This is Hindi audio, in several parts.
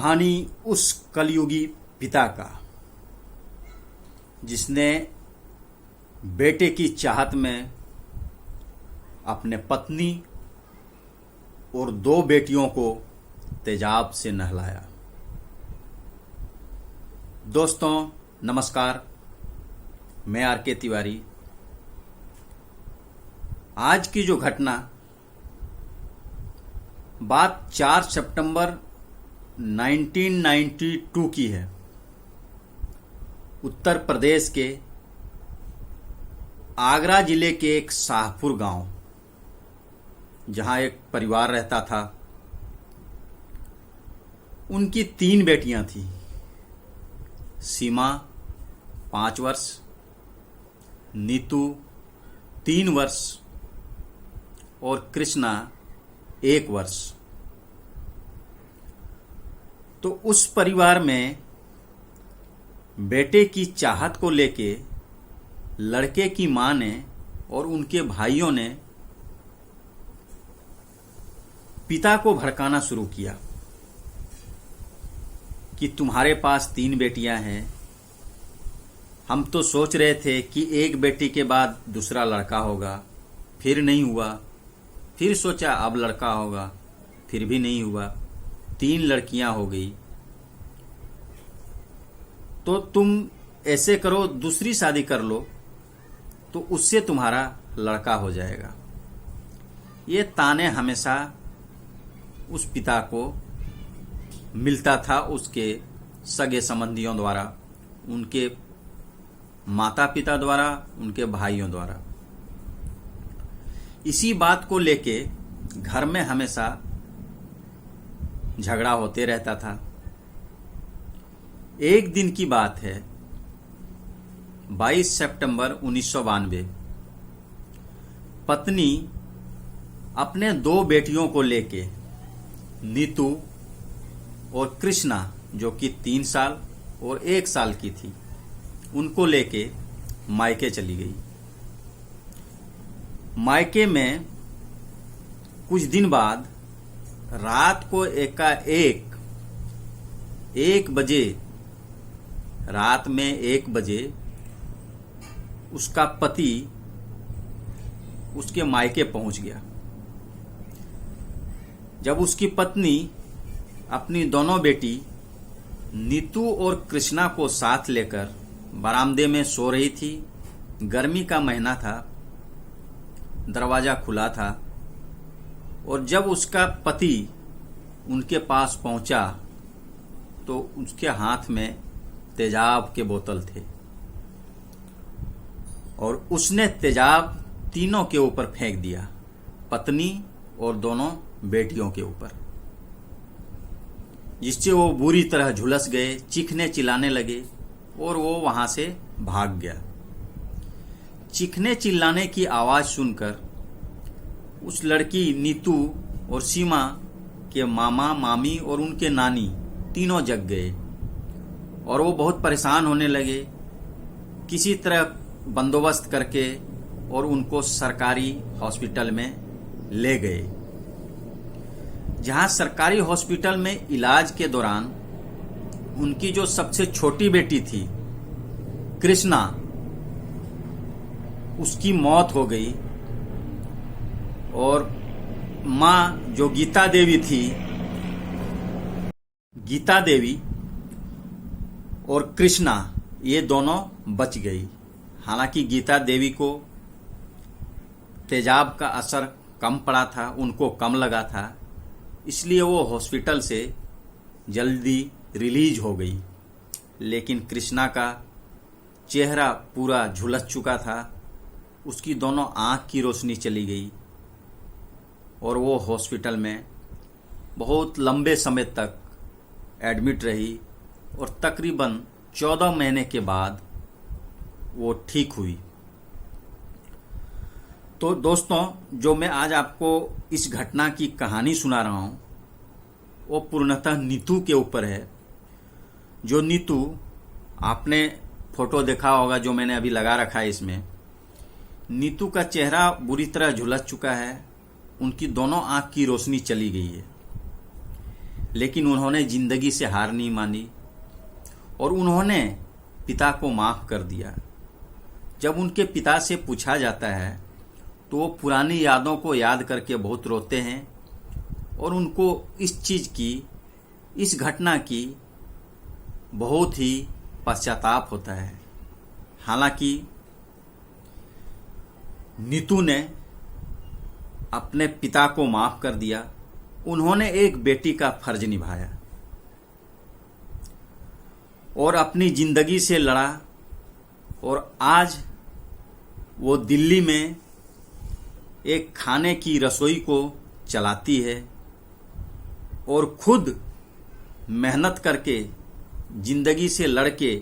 कहानी उस कलयुगी पिता का जिसने बेटे की चाहत में अपने पत्नी और 2 बेटियों को तेजाब से नहलाया। दोस्तों नमस्कार, मैं आर.के. तिवारी। आज की जो घटना बात 4 सितंबर 1992 की है। उत्तर प्रदेश के आगरा जिले के एक शाहपुर गांव, जहां एक परिवार रहता था। उनकी 3 बेटियां थीं। सीमा 5 वर्ष, नीतू 3 वर्ष और कृष्णा 1 वर्ष। तो उस परिवार में बेटे की चाहत को लेके लड़के की मां ने और उनके भाइयों ने पिता को भड़काना शुरू किया कि तुम्हारे पास 3 बेटियां हैं। हम तो सोच रहे थे कि एक बेटी के बाद दूसरा लड़का होगा, फिर नहीं हुआ। फिर सोचा अब लड़का होगा, फिर भी नहीं हुआ। 3 लड़कियां हो गई। तो तुम ऐसे करो, दूसरी शादी कर लो तो उससे तुम्हारा लड़का हो जाएगा। ये ताने हमेशा उस पिता को मिलता था, उसके सगे संबंधियों द्वारा, उनके माता पिता द्वारा, उनके भाइयों द्वारा। इसी बात को लेके घर में हमेशा झगड़ा होते रहता था। एक दिन की बात है, 22 सितंबर 1992। पत्नी अपने 2 बेटियों को लेके, नीतू और कृष्णा जो कि 3 साल और 1 साल की थी, उनको लेके मायके चली गई। मायके में कुछ दिन बाद रात को एकाएक 1 बजे, रात में 1 बजे उसका पति उसके मायके पहुंच गया। जब उसकी पत्नी अपनी दोनों बेटी नीतू और कृष्णा को साथ लेकर बरामदे में सो रही थी, गर्मी का महीना था, दरवाजा खुला था, और जब उसका पति उनके पास पहुंचा तो उसके हाथ में तेजाब के बोतल थे और उसने तेजाब तीनों के ऊपर फेंक दिया, पत्नी और दोनों बेटियों के ऊपर, जिससे वो बुरी तरह झुलस गए, चीखने चिल्लाने लगे और वो वहां से भाग गया। चीखने चिल्लाने की आवाज सुनकर उस लड़की नीतू और सीमा के मामा मामी और उनके नानी तीनों जग गए और वो बहुत परेशान होने लगे। किसी तरह बंदोबस्त करके और उनको सरकारी हॉस्पिटल में ले गए, जहां सरकारी हॉस्पिटल में इलाज के दौरान उनकी जो सबसे छोटी बेटी थी कृष्णा, उसकी मौत हो गई और मां जो गीता देवी थी, गीता देवी और कृष्णा, ये दोनों बच गई। हालांकि गीता देवी को तेजाब का असर कम पड़ा था, उनको कम लगा था, इसलिए वो हॉस्पिटल से जल्दी रिलीज हो गई। लेकिन कृष्णा का चेहरा पूरा झुलस चुका था, उसकी दोनों आंख की रोशनी चली गई और वो हॉस्पिटल में बहुत लंबे समय तक एडमिट रही और तकरीबन 14 महीने के बाद वो ठीक हुई। तो दोस्तों, जो मैं आज आपको इस घटना की कहानी सुना रहा हूं, वो पूर्णतः नीतू के ऊपर है। जो नीतू, आपने फोटो देखा होगा जो मैंने अभी लगा रखा है, इसमें नीतू का चेहरा बुरी तरह झुलस चुका है, उनकी दोनों आंख की रोशनी चली गई है। लेकिन उन्होंने जिंदगी से हार नहीं मानी और उन्होंने पिता को माफ कर दिया। जब उनके पिता से पूछा जाता है तो वो पुरानी यादों को याद करके बहुत रोते हैं और उनको इस चीज की, इस घटना की बहुत ही पश्चाताप होता है। हालांकि नीतू ने अपने पिता को माफ कर दिया, उन्होंने एक बेटी का फर्ज निभाया और अपनी जिंदगी से लड़ा और आज वो दिल्ली में एक खाने की रसोई को चलाती है और खुद मेहनत करके जिंदगी से लड़के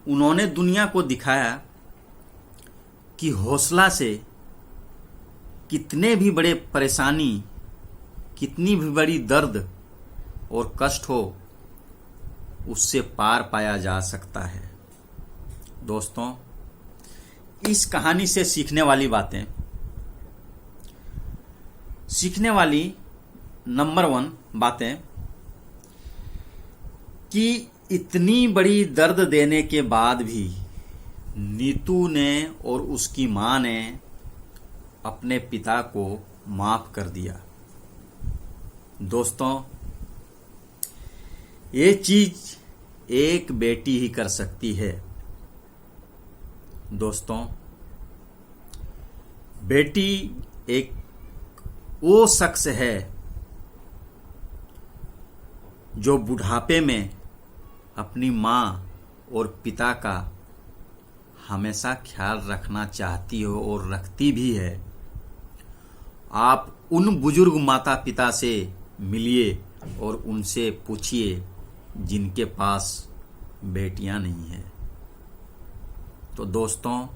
उन्होंने दुनिया को दिखाया कि हौसला से कितने भी बड़े परेशानी, कितनी भी बड़ी दर्द और कष्ट हो, उससे पार पाया जा सकता है। दोस्तों, इस कहानी से सीखने वाली बातें, सीखने वाली नंबर 1 बातें कि इतनी बड़ी दर्द देने के बाद भी नीतू ने और उसकी मां ने अपने पिता को माफ कर दिया। दोस्तों, ये चीज एक बेटी ही कर सकती है। दोस्तों, बेटी एक वो शख्स है जो बुढ़ापे में अपनी मां और पिता का हमेशा ख्याल रखना चाहती हो और रखती भी है। आप उन बुजुर्ग माता पिता से मिलिए और उनसे पूछिए जिनके पास बेटियां नहीं हैं। तो दोस्तों,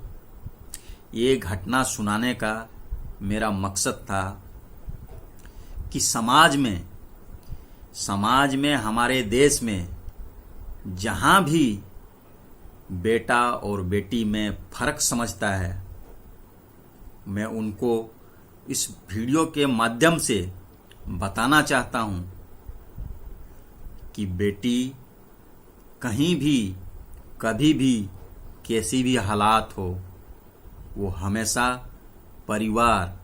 ये घटना सुनाने का मेरा मकसद था कि समाज में हमारे देश में जहां भी बेटा और बेटी में फर्क समझता है, मैं उनको इस वीडियो के माध्यम से बताना चाहता हूं कि बेटी कहीं भी, कभी भी, कैसी भी हालात हो, वो हमेशा परिवार,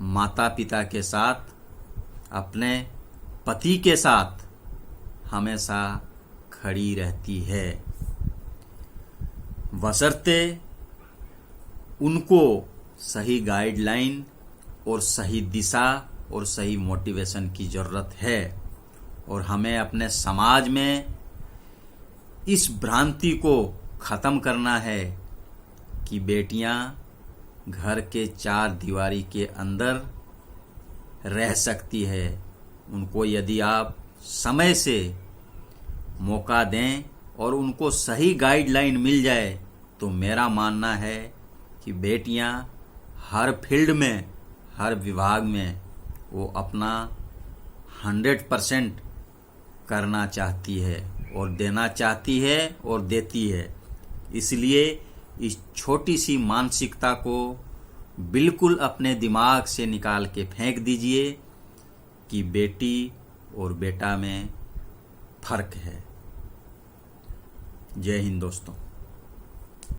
माता पिता के साथ, अपने पति के साथ हमेशा खड़ी रहती है, बशर्ते उनको सही गाइडलाइन और सही दिशा और सही मोटिवेशन की जरूरत है। और हमें अपने समाज में इस भ्रांति को खत्म करना है कि बेटियां घर के 4 दीवारी के अंदर रह सकती है। उनको यदि आप समय से मौका दें और उनको सही गाइडलाइन मिल जाए तो मेरा मानना है कि बेटियां हर फील्ड में, हर विभाग में वो अपना 100% करना चाहती है और देना चाहती है और देती है। इसलिए इस छोटी सी मानसिकता को बिल्कुल अपने दिमाग से निकाल के फेंक दीजिए कि बेटी और बेटा में फर्क है। जय हिंद दोस्तों।